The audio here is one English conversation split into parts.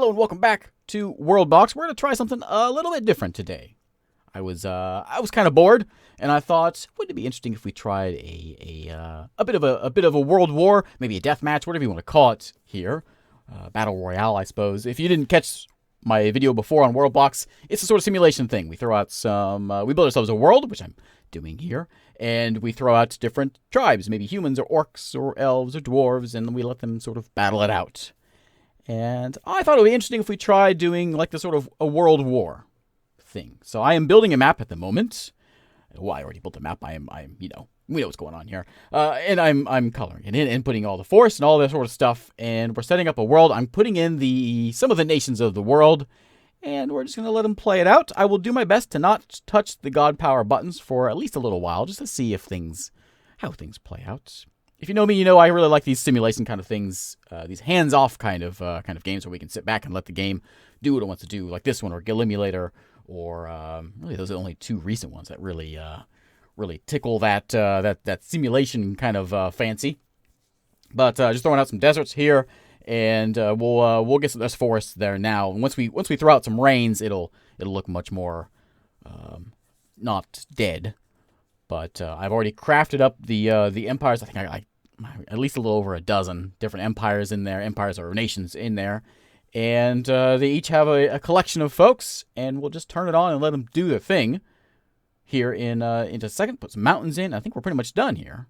Hello and welcome back to Worldbox. We're going to try something a little bit different today. I was kind of bored, and I thought, wouldn't it be interesting if we tried a bit of a world war, maybe a death match, whatever you want to call it here, battle royale, I suppose. If you didn't catch my video before on Worldbox, it's a sort of simulation thing. We throw out we build ourselves a world, which I'm doing here, and we throw out different tribes, maybe humans or orcs or elves or dwarves, and we let them sort of battle it out. And I thought it would be interesting if we tried doing like the sort of a world war thing. So I am building a map at the moment. Well, I already built a map. I'm we know what's going on here. And I'm coloring it in and putting all the force and all that sort of stuff. And we're setting up a world. I'm putting in some of the nations of the world, and we're just going to let them play it out. I will do my best to not touch the god power buttons for at least a little while, just to see how things play out. If you know me, you know I really like these simulation kind of things, these hands-off kind of games where we can sit back and let the game do what it wants to do, like this one or Gilimulator, or really those are the only two recent ones that really tickle that simulation kind of fancy. But just throwing out some deserts here, and we'll get some forests there now. And once we throw out some rains, it'll look much more not dead. But I've already crafted up the empires. I think I at least a little over a dozen different empires in there, empires or nations in there. And they each have a collection of folks, and we'll just turn it on and let them do their thing here into a second. Put some mountains in. I think we're pretty much done here.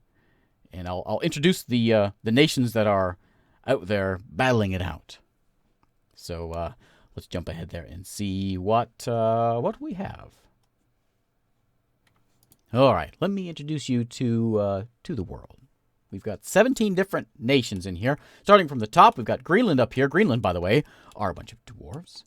And I'll introduce the nations that are out there battling it out. So let's jump ahead there and see what we have. All right, let me introduce you to the world. We've got 17 different nations in here. Starting from the top, we've got Greenland up here. Greenland, by the way, are a bunch of dwarves.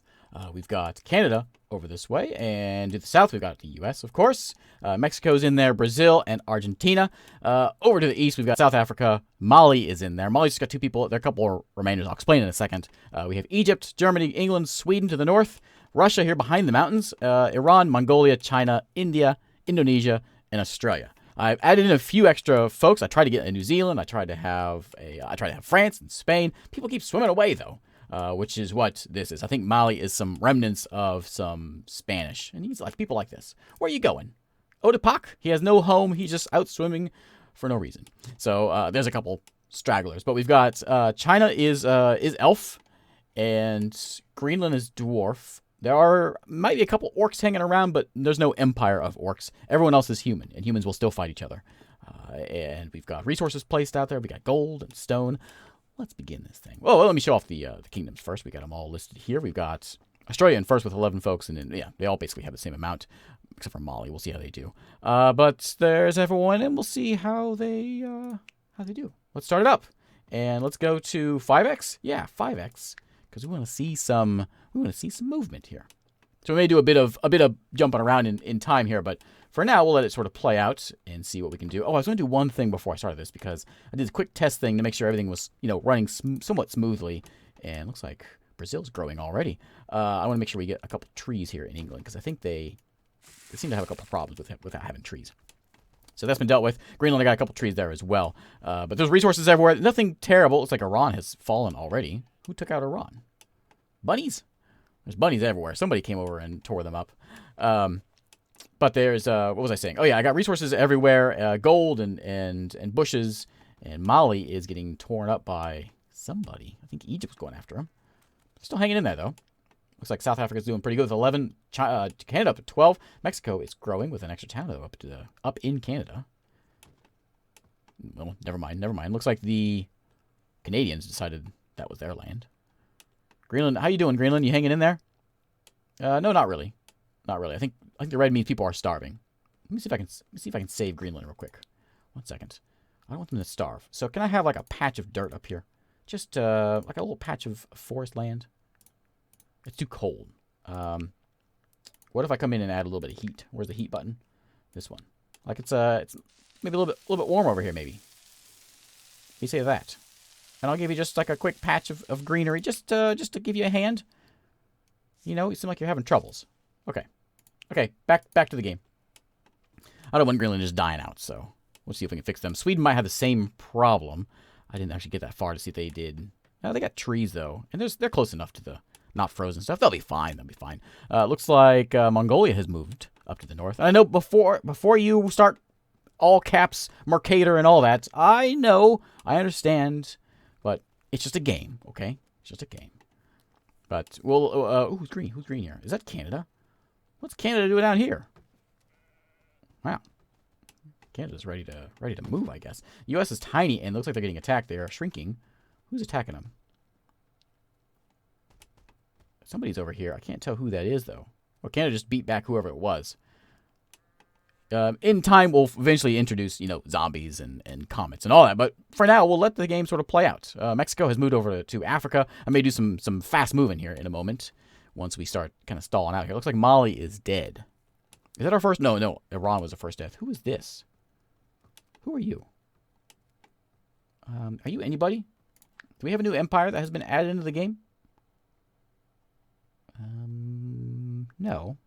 We've got Canada over this way, and to the south, we've got the U.S., of course. Mexico's in there, Brazil, and Argentina. Over to the east, we've got South Africa. Mali is in there. Mali's just got two people. There are a couple of remainders. I'll explain in a second. We have Egypt, Germany, England, Sweden to the north. Russia here behind the mountains. Iran, Mongolia, China, India, Indonesia, and Australia. I've added in a few extra folks. I tried to get a New Zealand. I tried to have France and Spain. People keep swimming away though, which is what this is. I think Mali is some remnants of some Spanish, and he's like people like this. Where are you going? Odepak? He has no home. He's just out swimming for no reason. So there's a couple stragglers, but we've got China is elf, and Greenland is dwarf. There might be a couple orcs hanging around, but there's no empire of orcs. Everyone else is human, and humans will still fight each other. And we've got resources placed out there. We got gold and stone. Let's begin this thing. Well, let me show off the kingdoms first. We got them all listed here. We've got Australia in first with 11 folks, and then they all basically have the same amount, except for Mali. We'll see how they do. But there's everyone, and we'll see how they do. Let's start it up, and let's go to 5x. Yeah, 5x, because we want to see some. We want to see some movement here. So we may do a bit of jumping around in time here, but for now we'll let it sort of play out and see what we can do. Oh, I was going to do one thing before I started this because I did a quick test thing to make sure everything was running somewhat smoothly, and it looks like Brazil's growing already. I want to make sure we get a couple trees here in England because I think they seem to have a couple problems without having trees. So that's been dealt with. Greenland, I got a couple trees there as well. But there's resources everywhere. Nothing terrible. It looks like Iran has fallen already. Who took out Iran? Bunnies? There's bunnies everywhere. Somebody came over and tore them up. But there's, what was I saying? Oh yeah, I got resources everywhere, gold and bushes, and Mali is getting torn up by somebody. I think Egypt was going after him. Still hanging in there though. Looks like South Africa's doing pretty good with 11. Canada up at 12. Mexico is growing with an extra town though up in Canada. Well, never mind. Looks like the Canadians decided that was their land. Greenland, how you doing, Greenland? You hanging in there? No, not really. Not really. I think the red means people are starving. Let me see if I can save Greenland real quick. 1 second. I don't want them to starve. So can I have like a patch of dirt up here? Just like a little patch of forest land. It's too cold. What if I come in and add a little bit of heat? Where's the heat button? This one. Like it's maybe a little bit warm over here. Maybe. What do you say to that? And I'll give you just like a quick patch of greenery, just to give you a hand. You seem like you're having troubles. Okay, back to the game. I don't want Greenland just dying out, so we'll see if we can fix them. Sweden might have the same problem. I didn't actually get that far to see if they did. They got trees though, and they're close enough to the not frozen stuff. They'll be fine. They'll be fine. Looks like Mongolia has moved up to the north. And I know before you start all caps Mercator and all that, I know, I understand, but it's just a game, okay? It's just a game. But we'll who's green? Who's green here? Is that Canada? What's Canada doing down here? Wow. Canada's ready to move, I guess. The U.S. is tiny and looks like they're getting attacked. They are shrinking. Who's attacking them? Somebody's over here. I can't tell who that is, though. Well, Canada just beat back whoever it was. In time, we'll eventually introduce, zombies and comets and all that. But for now, we'll let the game sort of play out. Mexico has moved over to Africa. I may do some fast moving here in a moment once we start kind of stalling out here. Looks like Mali is dead. Is that our first? No. Iran was the first death. Who is this? Who are you? Are you anybody? Do we have a new empire that has been added into the game? No.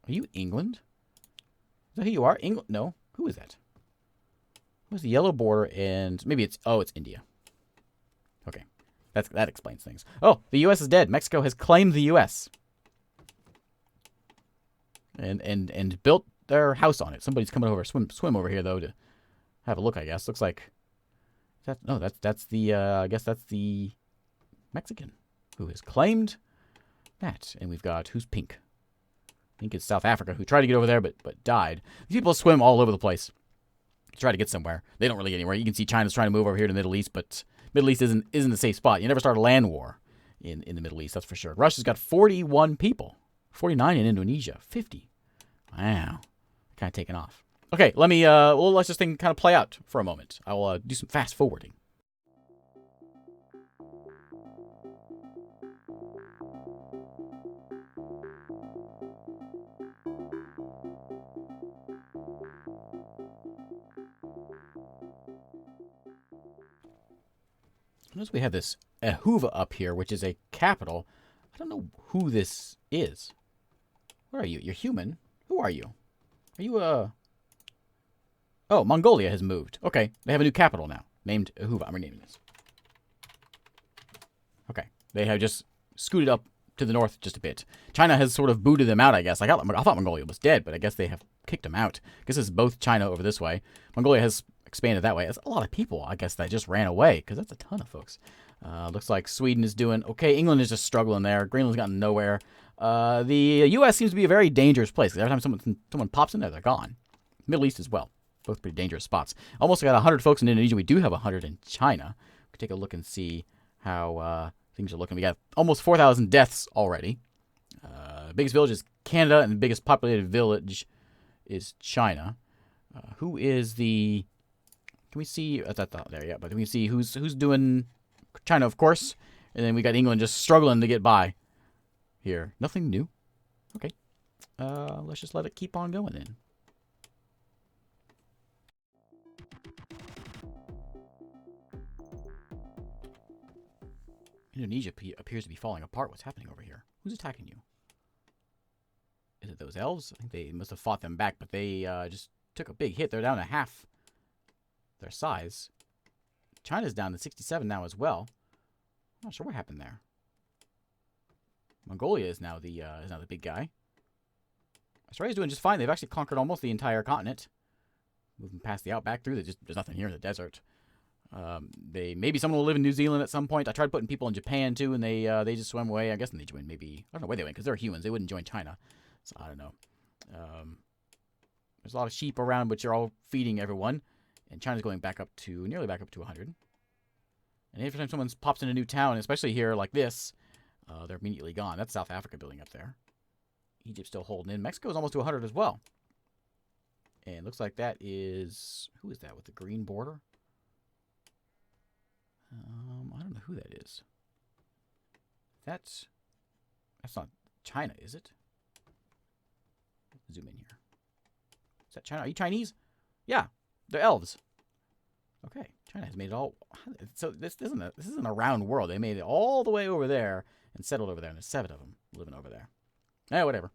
Are you England? Is that who you are? England? No. Who is that? Who's the yellow border and maybe it's India. Okay. That explains things. Oh, the US is dead. Mexico has claimed the US. And built their house on it. Somebody's coming over swim over here though to have a look, I guess. Looks like that's the I guess that's the Mexican who has claimed that. And we've got who's pink? I think it's South Africa, who tried to get over there but died. These people swim all over the place to try to get somewhere. They don't really get anywhere. You can see China's trying to move over here to the Middle East, but Middle East isn't a safe spot. You never start a land war in the Middle East, that's for sure. Russia's got 41 people. 49 in Indonesia. 50. Wow. Kind of taken off. Okay, let's this thing kind of play out for a moment. I will do some fast forwarding. Notice we have this Ehuva up here, which is a capital. I don't know who this is. What are you? You're human? Who are you? Are you Oh, Mongolia has moved. Okay, they have a new capital now, named Ehuva. I'm renaming this. Okay, they have just scooted up to the north just a bit. China has sort of booted them out, I guess. I thought Mongolia was dead, but I guess they have kicked them out. I guess it's both China over this way. Mongolia has expanded that way. That's a lot of people, I guess, that just ran away, because that's a ton of folks. Looks like Sweden is doing okay. England is just struggling there. Greenland's gotten nowhere. The U.S. seems to be a very dangerous place. Every time someone pops in there, they're gone. Middle East as well. Both pretty dangerous spots. Almost got 100 folks in Indonesia. We do have 100 in China. We can take a look and see how things are looking. We got almost 4,000 deaths already. Biggest village is Canada, and the biggest populated village is China. Who is the... Can we see... there, yeah. But we can see who's doing... China, of course. And then we got England just struggling to get by here. Nothing new. Okay. Let's just let it keep on going then. Indonesia appears to be falling apart. What's happening over here? Who's attacking you? Is it those elves? I think they must have fought them back, but they just took a big hit. They're down to half their size. China's down to 67 now as well. I'm not sure what happened there. Mongolia is now the big guy. Australia's doing just fine. They've actually conquered almost the entire continent. Moving past the outback through, there's nothing here in the desert. Maybe someone will live in New Zealand at some point. I tried putting people in Japan too, and they just swam away. I guess they joined maybe, I don't know where they went, because they're humans. They wouldn't join China, so I don't know. There's a lot of sheep around, which are all feeding everyone, and China's going nearly back up to 100. And every time someone pops in a new town, especially here like this, they're immediately gone. That's South Africa building up there. Egypt's still holding in. Mexico's almost to 100 as well. And looks like that is... Who is that with the green border? I don't know who that is. That's not China, is it? Zoom in here. Is that China? Are you Chinese? Yeah, they're elves. Okay, China has made it all. So this isn't a round world. They made it all the way over there and settled over there, and there's 7 of them living over there. Whatever.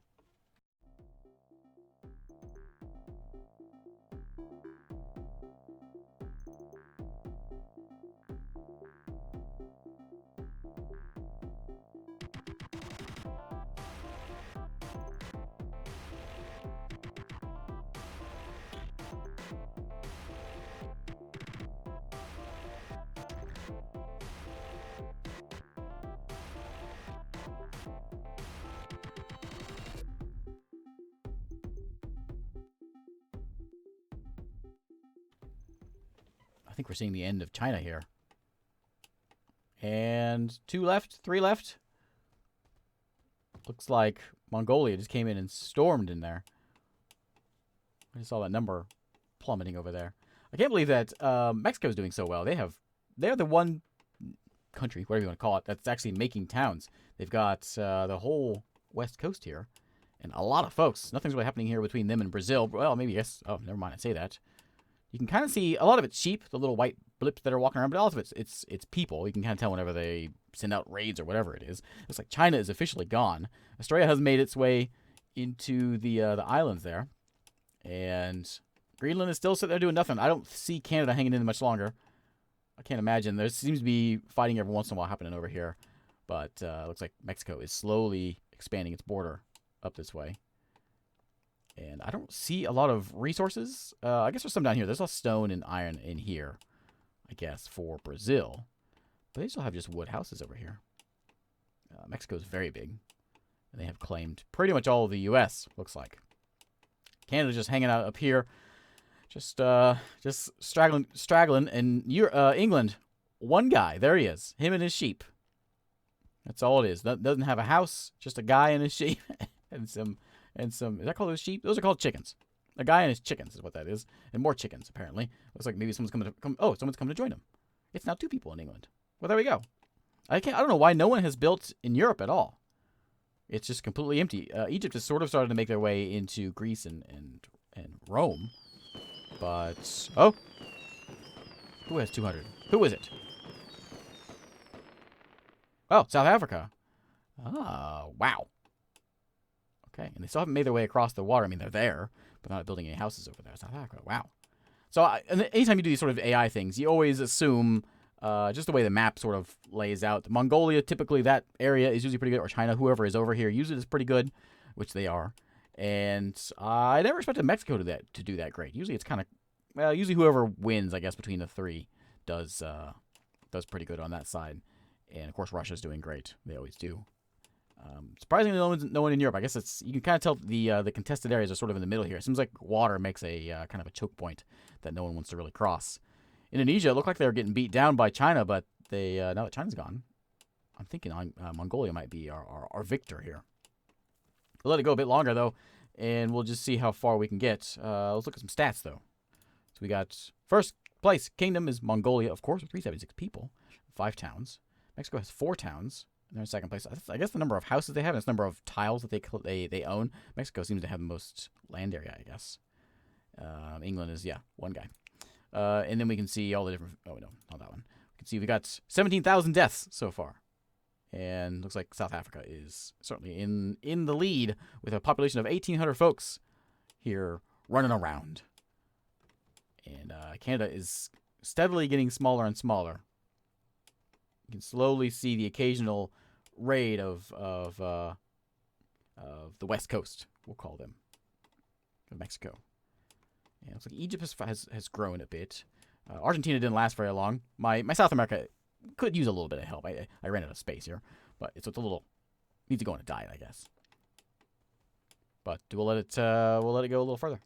I think we're seeing the end of China here. And 2 left, 3 left. Looks like Mongolia just came in and stormed in there. I just saw that number plummeting over there. I can't believe that Mexico's doing so well. They're the one country, whatever you want to call it, that's actually making towns. They've got the whole west coast here. And a lot of folks. Nothing's really happening here between them and Brazil. Well, maybe yes. Oh, never mind. I say that. You can kind of see a lot of it's sheep, the little white blips that are walking around, but all of it's people. You can kind of tell whenever they send out raids or whatever it is. Looks like China is officially gone. Australia has made its way into the islands there, and Greenland is still sitting there doing nothing. I don't see Canada hanging in much longer. I can't imagine. There seems to be fighting every once in a while happening over here, but looks like Mexico is slowly expanding its border up this way. And I don't see a lot of resources. I guess there's some down here. There's a stone and iron in here, I guess, for Brazil. But they still have just wood houses over here. Mexico's very big. And they have claimed pretty much all of the U.S., looks like. Canada's just hanging out up here. Just straggling. And England, one guy. There he is. Him and his sheep. That's all it is. Doesn't have a house. Just a guy and his sheep. and some... is that called those sheep? Those are called chickens. A guy and his chickens is what that is. And more chickens, apparently. Looks like maybe someone's coming to someone's coming to join him. It's now 2 people in England. Well, there we go. I don't know why no one has built in Europe at all. It's just completely empty. Egypt has sort of started to make their way into Greece and Rome. But, oh. Who has 200? Who is it? Oh, South Africa. Ah, wow. Okay, and they still haven't made their way across the water. I mean, they're there, but not building any houses over there. South Africa, wow. So anytime you do these sort of AI things, you always assume just the way the map sort of lays out. Mongolia, typically that area is usually pretty good, or China, whoever is over here, usually is pretty good, which they are. And I never expected Mexico to do that great. Usually it's kind of, well, usually whoever wins, I guess, between the 3 does pretty good on that side. And, of course, Russia's doing great. They always do. Surprisingly, no one in Europe. I guess you can kind of tell the contested areas are sort of in the middle here. It seems like water makes a kind of a choke point that no one wants to really cross. Indonesia looked like they were getting beat down by China, but they now that China's gone, I'm thinking Mongolia might be our victor here. We'll let it go a bit longer though, and we'll just see how far we can get. Let's look at some stats though. So we got first place kingdom is Mongolia, of course, with 376 people, 5 towns. Mexico has 4 towns. They're in second place. I guess the number of houses they have and the number of tiles that they own. Mexico seems to have the most land area, I guess. England is, 1 guy. And then we can see all the different... Oh, no, not that one. We can see we got 17,000 deaths so far. And looks like South Africa is certainly in the lead with a population of 1,800 folks here running around. And Canada is steadily getting smaller and smaller. You can slowly see the occasional raid of the West Coast, we'll call them, of Mexico. Yeah, it looks like Egypt has grown a bit. Argentina didn't last very long. My South America could use a little bit of help. I ran out of space here, but it's a little needs to go on a diet, I guess. But we'll let it go a little further.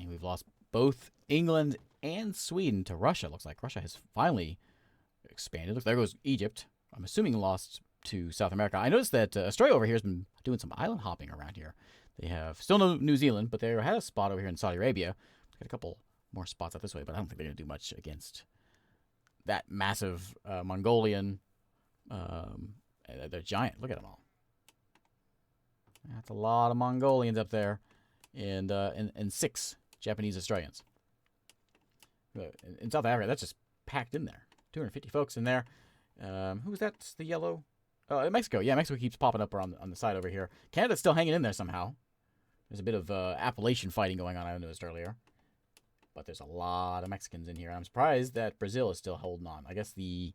And we've lost both England and Sweden to Russia. Looks like Russia has finally expanded. Look, there goes Egypt. I'm assuming lost to South America. I noticed that Australia over here has been doing some island hopping around here. They have still no New Zealand, but they had a spot over here in Saudi Arabia. Got a couple more spots out this way, but I don't think they're going to do much against that massive Mongolian. They're giant. Look at them all. That's a lot of Mongolians up there, and 6 Japanese Australians. In South Africa, that's just packed in there. 250 folks in there. Who was that? The yellow? Mexico. Yeah, Mexico keeps popping up on the side over here. Canada's still hanging in there somehow. There's a bit of Appalachian fighting going on, I noticed earlier. But there's a lot of Mexicans in here. I'm surprised that Brazil is still holding on. I guess the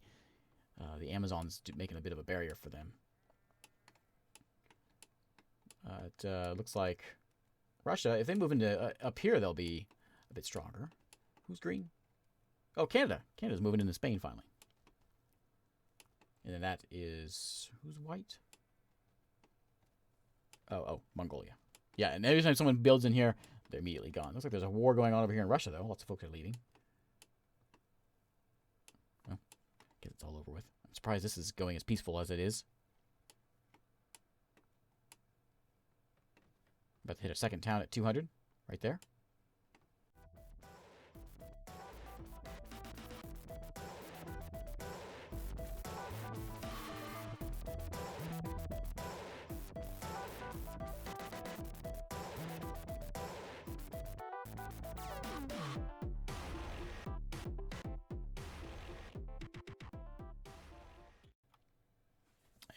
Amazon's making a bit of a barrier for them. It looks like Russia, if they move into up here, they'll be a bit stronger. Who's green? Oh, Canada. Canada's moving into Spain finally. And then that is... Who's white? Oh, Mongolia. Yeah, and every time someone builds in here, they're immediately gone. Looks like there's a war going on over here in Russia, though. Lots of folks are leaving. Well, I guess it's all over with. I'm surprised this is going as peaceful as it is. About to hit a second town at 200. Right there.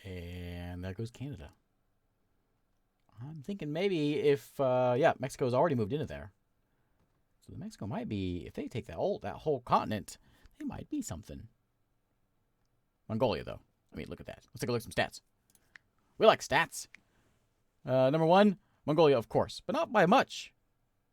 And there goes Canada. I'm thinking maybe if, yeah, Mexico's already moved into there. So the Mexico might be, if they take that whole continent, they might be something. Mongolia, though. I mean, look at that. Let's take a look at some stats. We like stats. Number 1, Mongolia, of course, but not by much.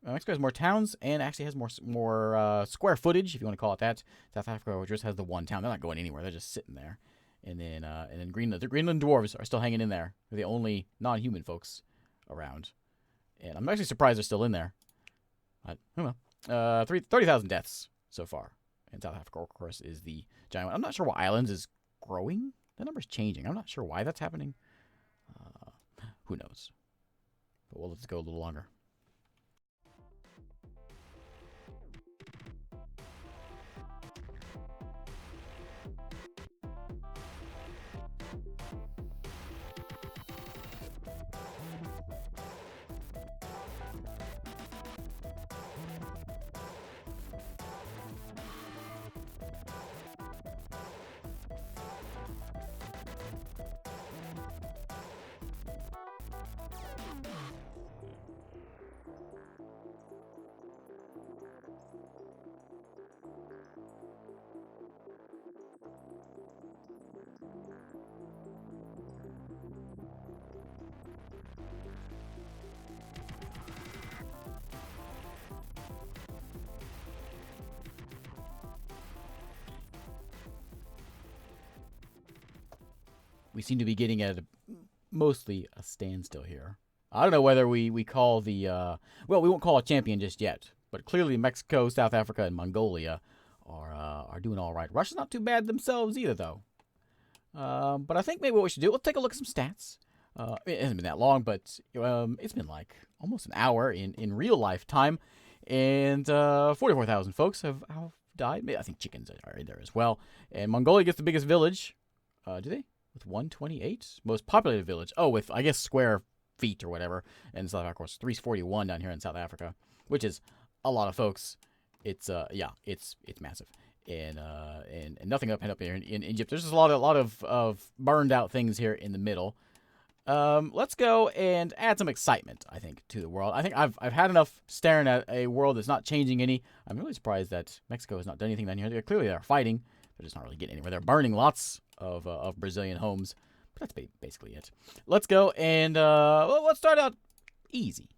Mexico has more towns and actually has more square footage, if you want to call it that. South Africa just has the 1 town. They're not going anywhere. They're just sitting there. And then Greenland. The Greenland dwarves are still hanging in there. They're the only non-human folks around. And I'm actually surprised they're still in there. But, oh well. 30,000 deaths so far. And South Africa, of course, is the giant one. I'm not sure why Islands is growing. The number's changing. I'm not sure why that's happening. Who knows? But we'll let this go a little longer. We seem to be getting at mostly a standstill here. I don't know whether we call the... well, we won't call a champion just yet. But clearly Mexico, South Africa, and Mongolia are doing all right. Russia's not too bad themselves either, though. But I think maybe what we should do... Let's take a look at some stats. It hasn't been that long, but it's been like almost an hour in real life time. And 44,000 folks have died. I think chickens are in there as well. And Mongolia gets the biggest village. Do they? With 128? Most populated village. Oh, with, I guess, square feet or whatever. And South Africa, of course, 341 down here in South Africa, which is a lot of folks. It's, yeah, it's massive. And nothing up here in Egypt. There's just a lot of burned out things here in the middle. Let's go and add some excitement, I think, to the world. I think I've had enough staring at a world that's not changing any. I'm really surprised that Mexico has not done anything down here. Clearly they're fighting. They're just not really getting anywhere. They're burning lots of Brazilian homes. But that's basically it. Let's go and let's start out easy.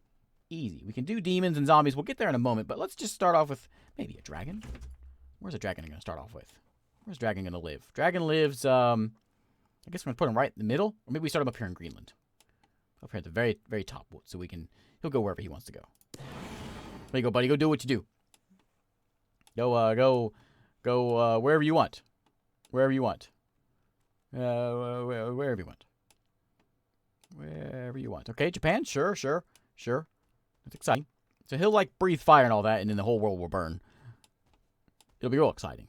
Easy. We can do demons and zombies. We'll get there in a moment, but let's just start off with maybe a dragon. Where's a dragon going to start off with? Where's dragon going to live? Dragon lives, I guess we're going to put him right in the middle. Or maybe we start him up here in Greenland. Up here at the very, very top, so he'll go wherever he wants to go. There you go, buddy. Go do what you do. Go wherever you want. Wherever you want. Wherever you want. Wherever you want. Okay, Japan? Sure. That's exciting. So he'll, like, breathe fire and all that, and then the whole world will burn. It'll be real exciting.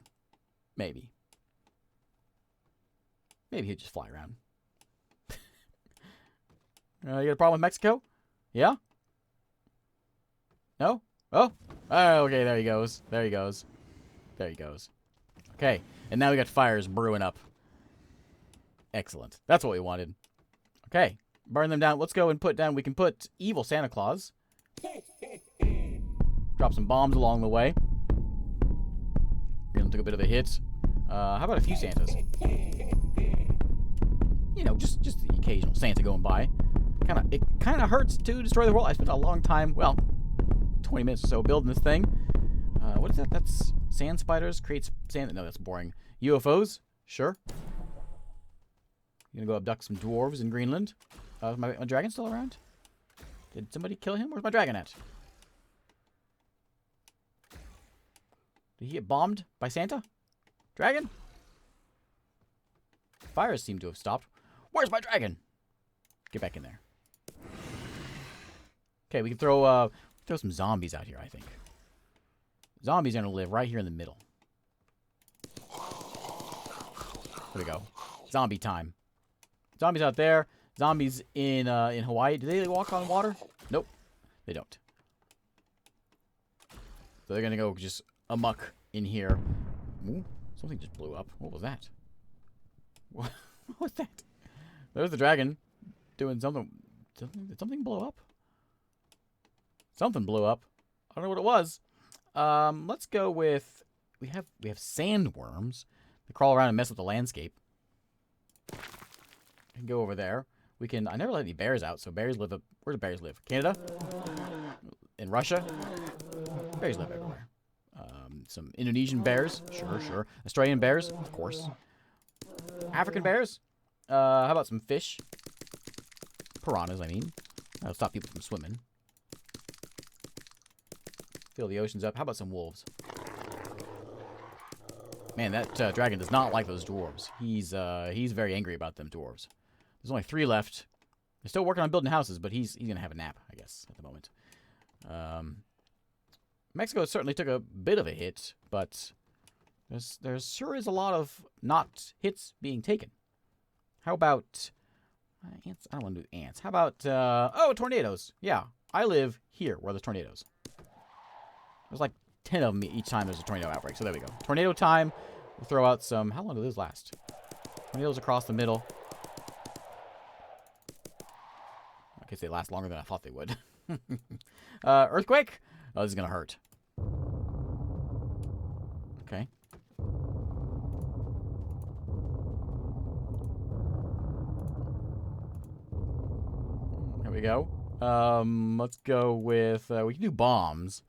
Maybe. Maybe he'll just fly around. You got a problem with Mexico? Yeah? No? Oh, okay, there he goes. Okay, and now we got fires brewing up. Excellent. That's what we wanted. Okay, burn them down. Let's go and put down... We can put evil Santa Claus. Drop some bombs along the way. Greenland took a bit of a hit. How about a few Santas? You know, just the occasional Santa going by. It kind of hurts to destroy the world. I spent a long time, well, 20 minutes or so building this thing. What is that? That's sand spiders. Creates sand. No, that's boring. UFOs? Sure. Gonna go abduct some dwarves in Greenland. Is my dragon still around? Did somebody kill him? Where's my dragon at? Did he get bombed by Santa? Dragon? Fires seem to have stopped. Where's my dragon? Get back in there. Okay, we can throw some zombies out here, I think. Zombies are going to live right here in the middle. There we go. Zombie time. Zombies out there. Zombies in Hawaii. Do they walk on water? Nope. They don't. So they're going to go just amok in here. Ooh, something just blew up. What was that? What was that? There's the dragon doing something. Did something blow up? Something blew up. I don't know what it was. Let's go with we have sandworms. They crawl around and mess with the landscape. I can go over there. We can. I never let any bears out, so bears live. Where do bears live? Canada? In Russia? Bears live everywhere. Some Indonesian bears, sure. Australian bears, of course. African bears. How about some fish? Piranhas, I mean. That'll stop people from swimming. Fill the oceans up. How about some wolves? Man, that dragon does not like those dwarves. He's very angry about them dwarves. There's only 3 left. They're still working on building houses, but he's gonna have a nap, I guess, at the moment. Mexico certainly took a bit of a hit, but there sure is a lot of not hits being taken. How about ants? I don't want to do ants. How about tornadoes? Yeah, I live here where there's tornadoes. There's like 10 of them each time there's a tornado outbreak. So there we go. Tornado time. We'll throw out some. How long do those last? Tornadoes across the middle. I guess they last longer than I thought they would. Earthquake. Oh, this is gonna hurt. Okay. There we go. Let's go with we can do bombs.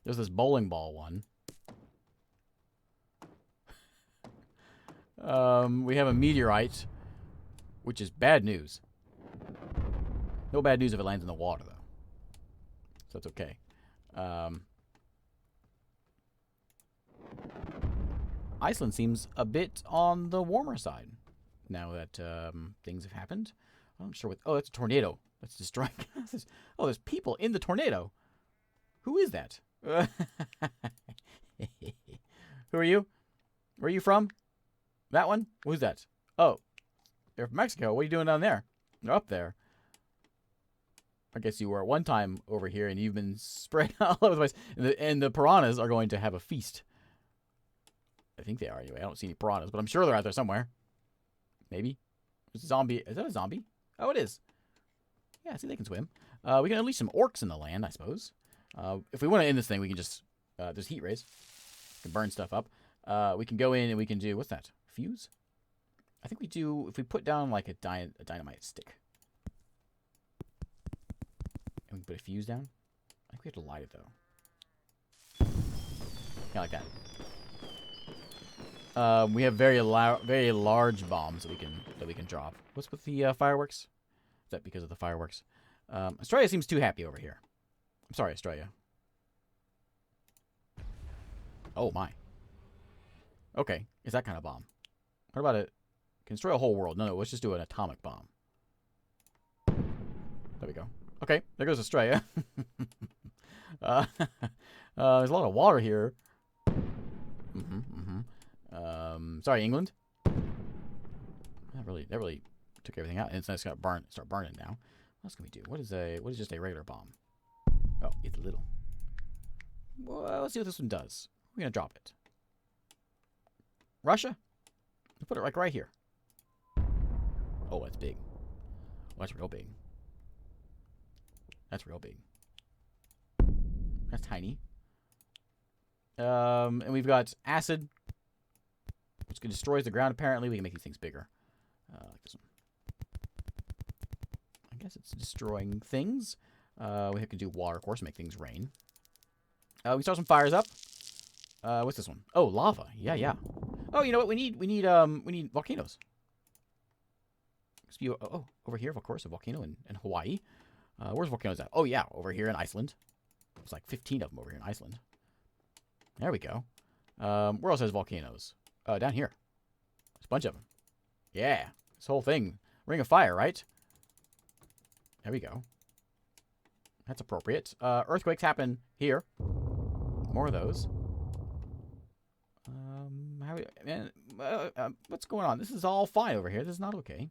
There's this bowling ball one. We have a meteorite, which is bad news. No bad news if it lands in the water, though. So that's okay. Iceland seems a bit on the warmer side now that things have happened. I'm not sure what... Oh, that's a tornado. That's destroying... Oh, there's people in the tornado. Who is that? Who are you? Where are you from? That one? Who's that? Oh, they're from Mexico. What are you doing down there? They're up there. I guess you were at one time over here, and you've been spread all over the place. And the piranhas are going to have a feast. I think they are anyway. I don't see any piranhas, but I'm sure they're out there somewhere. Maybe. There's a zombie. Is that a zombie? Oh, it is. Yeah, see, they can swim. We can unleash some orcs in the land, I suppose. If we want to end this thing, we can just... there's heat rays. We can burn stuff up. We can go in and we can do... What's that? Fuse? I think we do... If we put down, like, a dynamite stick. And we can put a fuse down. I think we have to light it, though. Kind of like that. We have very large bombs that we can drop. What's with the fireworks? Is that because of the fireworks? Australia seems too happy over here. I'm sorry, Australia. Oh my. Okay, it's that kind of bomb. What about it? Can destroy a whole world? No, let's just do an atomic bomb. There we go. Okay, there goes Australia. There's a lot of water here. Sorry, England. That really took everything out, and it's gonna start burning now. What else can we do? What is just a regular bomb? Oh, it's little. Well, let's see what this one does. We're gonna drop it. Russia? We'll put it like right here. Oh, that's big. Oh, that's real big. That's real big. That's tiny. And we've got acid, which destroys the ground. Apparently, we can make these things bigger. Like this one. guess it's destroying things. We can do water, of course, make things rain. We start some fires up. What's this one? Oh, lava. Yeah, yeah. Oh, you know what? We need volcanoes. Oh, over here, of course, a volcano in Hawaii. Where's volcanoes at? Oh, yeah, over here in Iceland. There's like 15 of them over here in Iceland. There we go. Where else has volcanoes? Down here. There's a bunch of them. Yeah, this whole thing. Ring of Fire, right? There we go. That's appropriate. Earthquakes happen here. More of those. What's going on? This is all fine over here. This is not okay.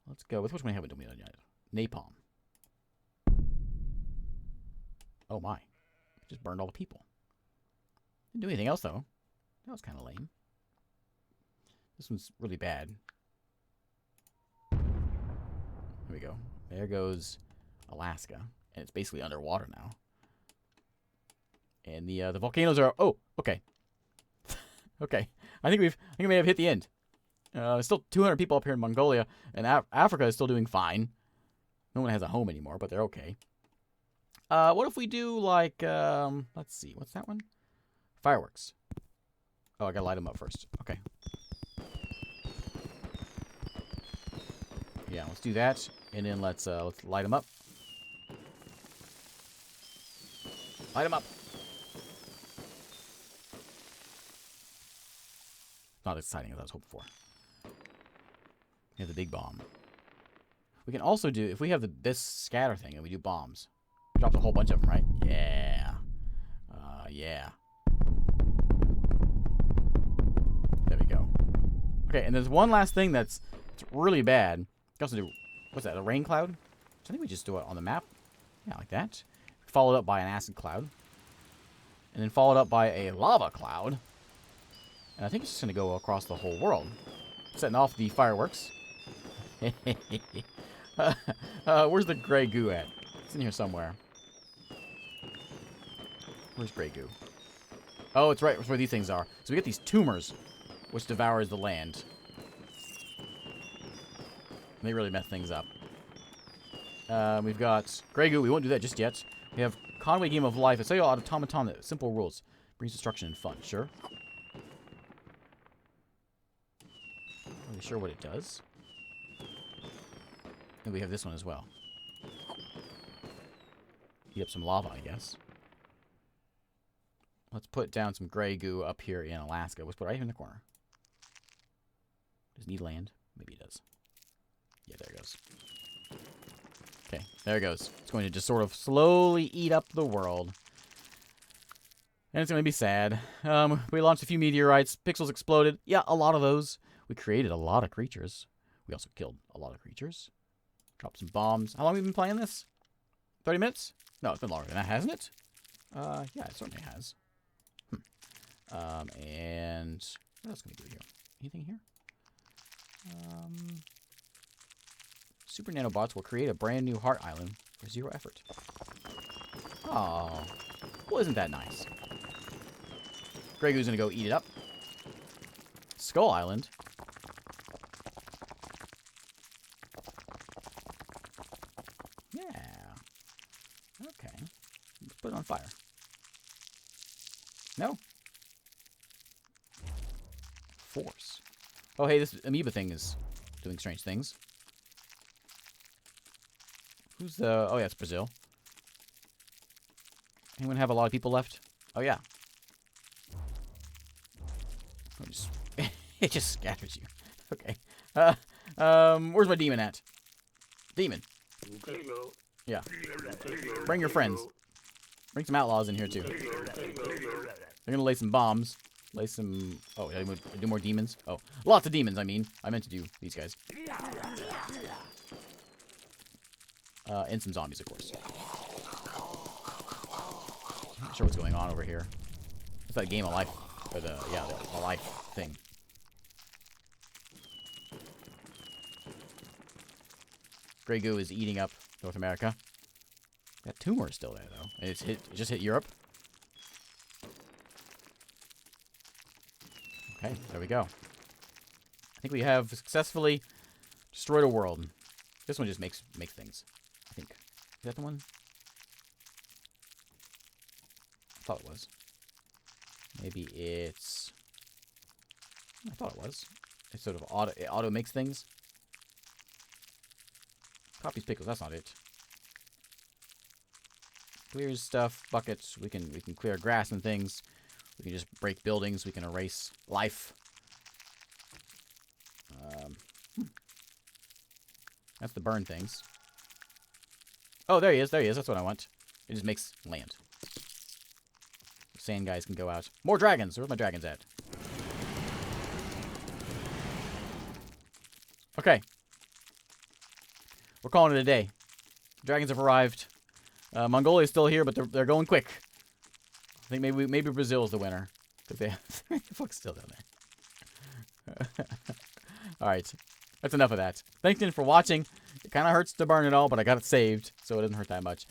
Let's go with which one haven't we done yet? Napalm. Oh my. Just burned all the people. Didn't do anything else though. That was kind of lame. This one's really bad. Here we go. There goes Alaska. And it's basically underwater now. And the volcanoes are... Oh, okay. Okay. I think we may have hit the end. There's still 200 people up here in Mongolia. And Africa is still doing fine. No one has a home anymore, but they're okay. What if we do, like... let's see. What's that one? Fireworks. Oh, I gotta light them up first. Okay. Yeah, let's do that. And then let's light them up. Light them up. Not as exciting as I was hoping for. We have the big bomb. We can also do, if we have this scatter thing and we do bombs. Drops a whole bunch of them, right? Yeah. Yeah. There we go. Okay, and there's one last thing that's really bad. We can also do, what's that, a rain cloud? So I think we just do it on the map. Yeah, like that. Followed up by an acid cloud. And then followed up by a lava cloud. And I think it's just going to go across the whole world. Setting off the fireworks. Where's the gray goo at? It's in here somewhere. Where's gray goo? Oh, it's right where these things are. So we get these tumors, which devours the land. They really mess things up. We've got gray goo. We won't do that just yet. We have Conway Game of Life. A cellular automaton that simple rules. Brings destruction and fun. Sure. Not really sure what it does. And we have this one as well. Heat up some lava, I guess. Let's put down some gray goo up here in Alaska. Let's put it right here in the corner. Does it need land? Maybe it does. Yeah, there it goes. Okay, there it goes. It's going to just sort of slowly eat up the world. And it's going to be sad. We launched a few meteorites. Pixels exploded. Yeah, a lot of those. We created a lot of creatures. We also killed a lot of creatures. Dropped some bombs. How long have we been playing this? 30 minutes? No, it's been longer than that, hasn't it? Yeah, it certainly has. And what else can we do here? Anything here? Super nanobots will create a brand new heart island for 0 effort. Oh, well, isn't that nice? Grey Goo's gonna go eat it up. Skull Island. Yeah. Okay. Let's put it on fire. No. Force. Oh, hey, this amoeba thing is doing strange things. Who's the... Oh, yeah, it's Brazil. Anyone have a lot of people left? Oh, yeah. It just scatters you. Okay. Where's my demon at? Demon. Yeah. Bring your friends. Bring some outlaws in here, too. They're gonna lay some bombs. Lay some... Oh, yeah, do more demons? Oh, lots of demons, I mean. I meant to do these guys. And some zombies, of course. I'm not sure what's going on over here. It's that Game of Life. Or the life thing. Grey goo is eating up North America. That tumor is still there, though. It just hit Europe. Okay, there we go. I think we have successfully destroyed a world. This one just makes things. that the one? I thought it was. Maybe it's... I thought it was. It sort of auto makes things. Copies pickles, that's not it. Clears stuff, buckets, we can clear grass and things. We can just break buildings, we can erase life. That's the burn things. Oh, there he is, that's what I want. It just makes land. Sand guys can go out. More dragons, where's my dragons at? Okay. We're calling it a day. Dragons have arrived. Mongolia's still here, but they're going quick. I think maybe Brazil's the winner. Because they have... the fuck's still down there. Alright. That's enough of that. Thanks again for watching. It kind of hurts to burn it all, but I got it saved, so it doesn't hurt that much.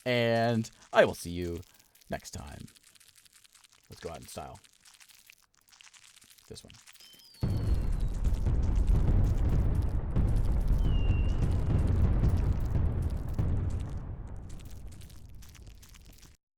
And I will see you next time. Let's go out in style. This one.